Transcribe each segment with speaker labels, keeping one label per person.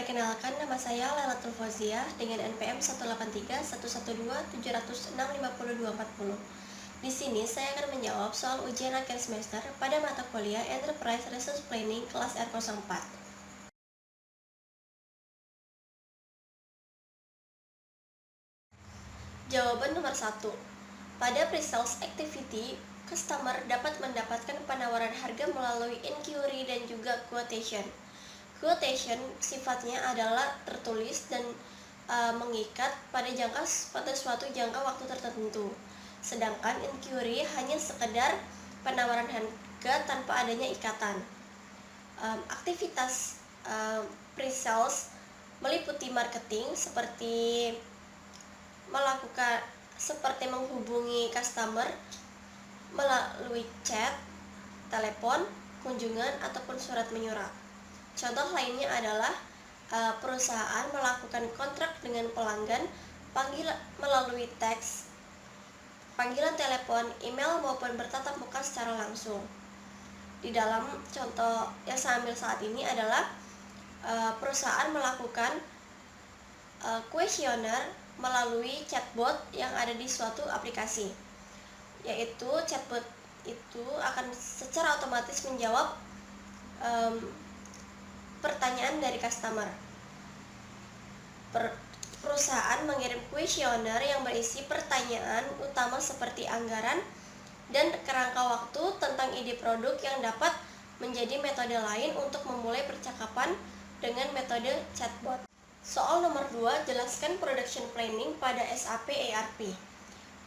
Speaker 1: Perkenalkan, nama saya Lailatul Fauziah dengan NPM 183.112.706.5240. Di sini saya akan menjawab soal ujian akhir semester pada mata kuliah Enterprise Resource Planning kelas R04. Jawaban nomor 1. Pada pre-sales activity, customer dapat mendapatkan penawaran harga melalui inquiry dan juga quotation. Quotation sifatnya adalah tertulis dan mengikat pada suatu jangka waktu tertentu. Sedangkan inquiry hanya sekedar penawaran harga tanpa adanya ikatan. Aktivitas pre-sales meliputi marketing seperti menghubungi customer melalui chat, telepon, kunjungan, ataupun surat menyurat. Contoh lainnya adalah perusahaan melakukan kontrak dengan pelanggan melalui teks, panggilan telepon, email, maupun bertatap muka secara langsung. Di dalam contoh yang saya ambil saat ini adalah perusahaan melakukan kuesioner melalui chatbot yang ada di suatu aplikasi, yaitu chatbot itu akan secara otomatis menjawab pertanyaan dari customer. Perusahaan mengirim kuesioner yang berisi pertanyaan utama seperti anggaran dan kerangka waktu tentang ide produk yang dapat menjadi metode lain untuk memulai percakapan dengan metode chatbot. Soal nomor 2, jelaskan production planning pada SAP ERP.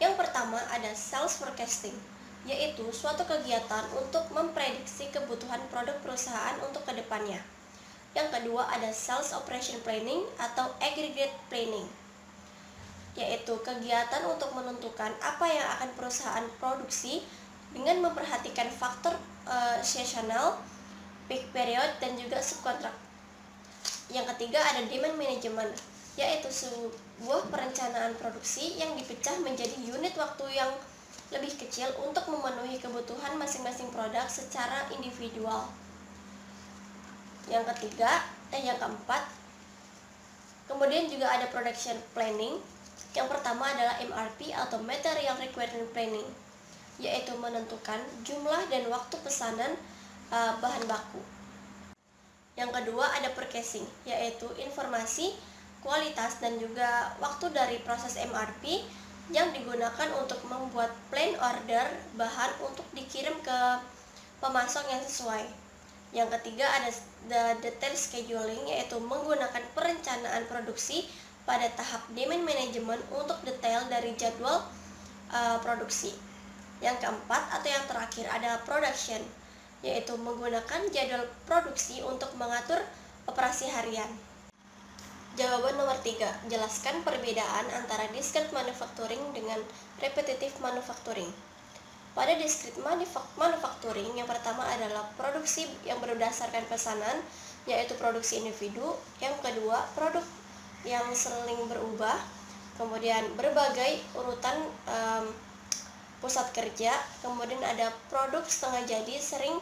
Speaker 1: Yang pertama ada sales forecasting, yaitu suatu kegiatan untuk memprediksi kebutuhan produk perusahaan untuk kedepannya. Yang kedua ada sales operation planning atau aggregate planning, yaitu kegiatan untuk menentukan apa yang akan perusahaan produksi dengan memperhatikan faktor seasonal, peak period, dan juga subkontrak. Yang ketiga ada demand management, yaitu sebuah perencanaan produksi yang dipecah menjadi unit waktu yang lebih kecil untuk memenuhi kebutuhan masing-masing produk secara individual. Yang keempat, kemudian juga ada production planning. Yang pertama adalah MRP atau Material Requirement Planning, yaitu menentukan jumlah dan waktu pesanan bahan baku. Yang kedua ada purchasing, yaitu informasi, kualitas, dan juga waktu dari proses MRP yang digunakan untuk membuat plan order bahan untuk dikirim ke pemasok yang sesuai. Yang ketiga ada detail scheduling, yaitu menggunakan perencanaan produksi pada tahap demand management untuk detail dari jadwal produksi. Yang keempat atau yang terakhir adalah production, yaitu menggunakan jadwal produksi untuk mengatur operasi harian. Jawaban nomor 3, jelaskan perbedaan antara discrete manufacturing dengan repetitive manufacturing. Pada discrete manufacturing, yang pertama adalah produksi yang berdasarkan pesanan, yaitu produksi individu. Yang kedua, produk yang seling berubah. Kemudian berbagai urutan pusat kerja. Kemudian ada produk setengah jadi, sering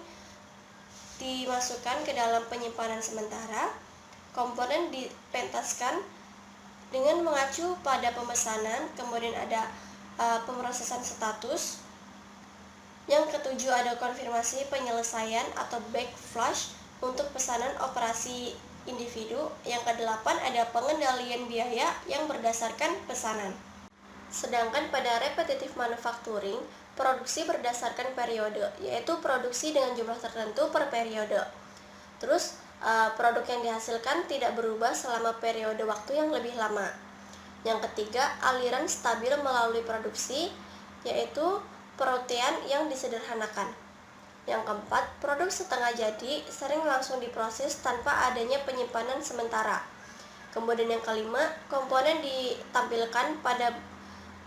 Speaker 1: dimasukkan ke dalam penyimpanan sementara. Komponen dipentaskan dengan mengacu pada pemesanan. Kemudian ada pemrosesan status. Yang ketujuh ada konfirmasi penyelesaian atau backflush untuk pesanan operasi individu. Yang kedelapan ada pengendalian biaya yang berdasarkan pesanan. Sedangkan pada repetitive manufacturing, produksi berdasarkan periode, yaitu produksi dengan jumlah tertentu per periode. Terus produk yang dihasilkan tidak berubah selama periode waktu yang lebih lama. Yang ketiga, aliran stabil melalui produksi, yaitu perotean yang disederhanakan. Yang keempat, produk setengah jadi sering langsung diproses tanpa adanya penyimpanan sementara. Kemudian yang kelima, komponen ditampilkan pada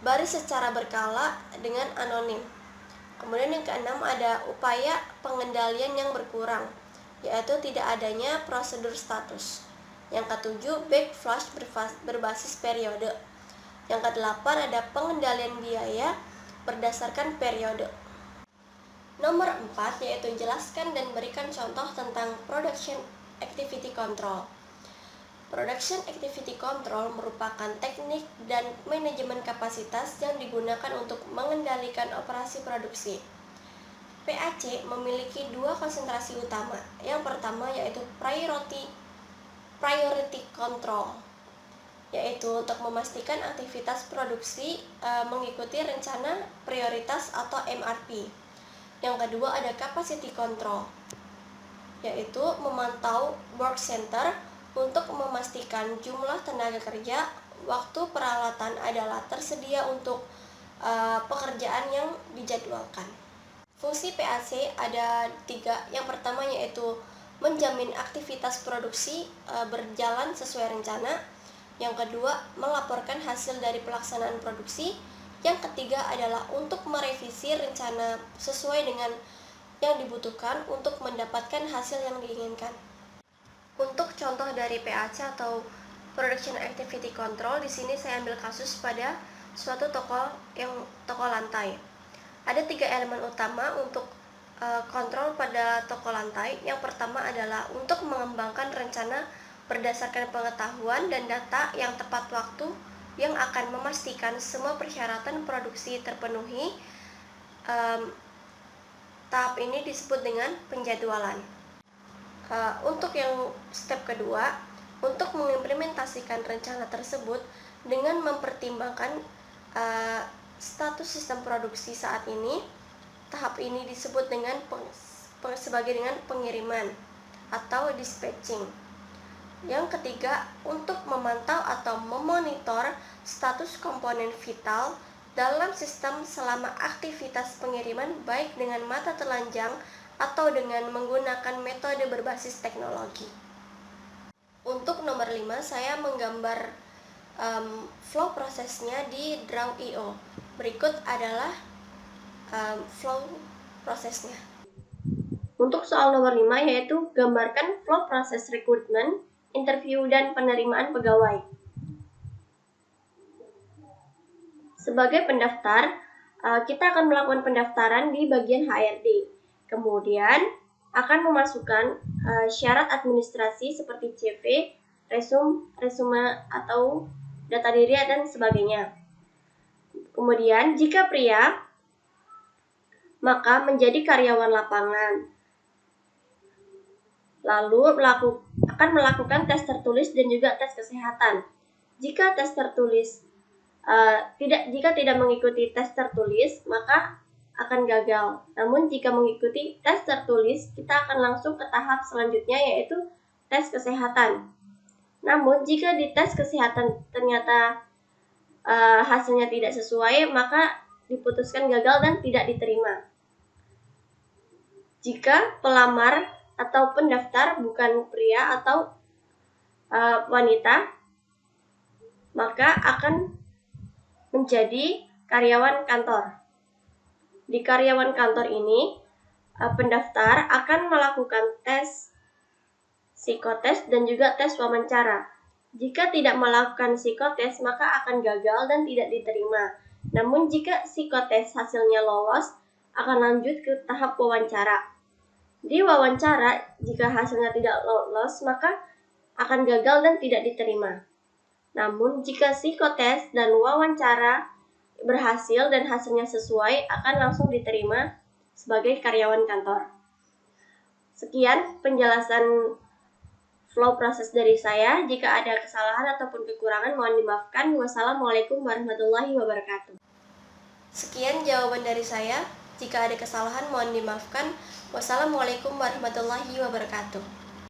Speaker 1: baris secara berkala dengan anonim. Kemudian yang keenam ada upaya pengendalian yang berkurang, yaitu tidak adanya prosedur status. Yang ketujuh, backflush berbasis periode. Yang kedelapan ada pengendalian biaya berdasarkan periode. Nomor 4 yaitu jelaskan dan berikan contoh tentang production activity control. Production Activity Control merupakan teknik dan manajemen kapasitas yang digunakan untuk mengendalikan operasi produksi. PAC memiliki dua konsentrasi utama. Yang pertama yaitu priority control, yaitu untuk memastikan aktivitas produksi mengikuti rencana prioritas atau MRP. Yang kedua ada capacity control, yaitu memantau work center untuk memastikan jumlah tenaga kerja, waktu peralatan adalah tersedia untuk pekerjaan yang dijadwalkan. Fungsi PAC ada 3. Yang pertama yaitu menjamin aktivitas produksi berjalan sesuai rencana. Yang kedua, melaporkan hasil dari pelaksanaan produksi. Yang ketiga adalah untuk merevisi rencana sesuai dengan yang dibutuhkan untuk mendapatkan hasil yang diinginkan. Untuk contoh dari PAC atau Production Activity Control, di sini saya ambil kasus pada suatu toko lantai. Ada 3 elemen utama untuk kontrol pada toko lantai. Yang pertama adalah untuk mengembangkan rencana berdasarkan pengetahuan dan data yang tepat waktu yang akan memastikan semua persyaratan produksi terpenuhi. Tahap ini disebut dengan penjadwalan. Untuk yang step kedua, untuk mengimplementasikan rencana tersebut dengan mempertimbangkan status sistem produksi saat ini, tahap ini disebut dengan sebagai dengan pengiriman atau dispatching. Yang ketiga, untuk memantau atau memonitor status komponen vital dalam sistem selama aktivitas pengiriman, baik dengan mata telanjang atau dengan menggunakan metode berbasis teknologi. Untuk nomor 5, saya menggambar flow prosesnya di Draw.io. Berikut adalah flow prosesnya. Untuk soal nomor 5 yaitu gambarkan flow proses rekrutmen, interview, dan penerimaan pegawai. Sebagai pendaftar, kita akan melakukan pendaftaran di bagian HRD. Kemudian akan memasukkan syarat administrasi seperti CV, resume atau data diri dan sebagainya. Kemudian jika pria, maka menjadi karyawan lapangan. Lalu akan melakukan tes tertulis dan juga tes kesehatan. Jika tes tertulis jika tidak mengikuti tes tertulis, maka akan gagal. Namun jika mengikuti tes tertulis, kita akan langsung ke tahap selanjutnya yaitu tes kesehatan. Namun jika di tes kesehatan ternyata hasilnya tidak sesuai, maka diputuskan gagal dan tidak diterima. Jika pelamar atau pendaftar bukan pria atau wanita, maka akan menjadi karyawan kantor. Di karyawan kantor ini, pendaftar akan melakukan tes psikotes dan juga tes wawancara. Jika tidak melakukan psikotes, maka akan gagal dan tidak diterima. Namun jika psikotes hasilnya lolos, akan lanjut ke tahap wawancara. Di wawancara, jika hasilnya tidak lolos, maka akan gagal dan tidak diterima. Namun jika psikotes dan wawancara berhasil dan hasilnya sesuai, akan langsung diterima sebagai karyawan kantor. Sekian penjelasan flow proses dari saya. Jika ada kesalahan ataupun kekurangan, mohon dimaafkan. Wassalamualaikum warahmatullahi wabarakatuh. Sekian jawaban dari saya. Jika ada kesalahan, mohon dimaafkan. Wassalamualaikum warahmatullahi wabarakatuh.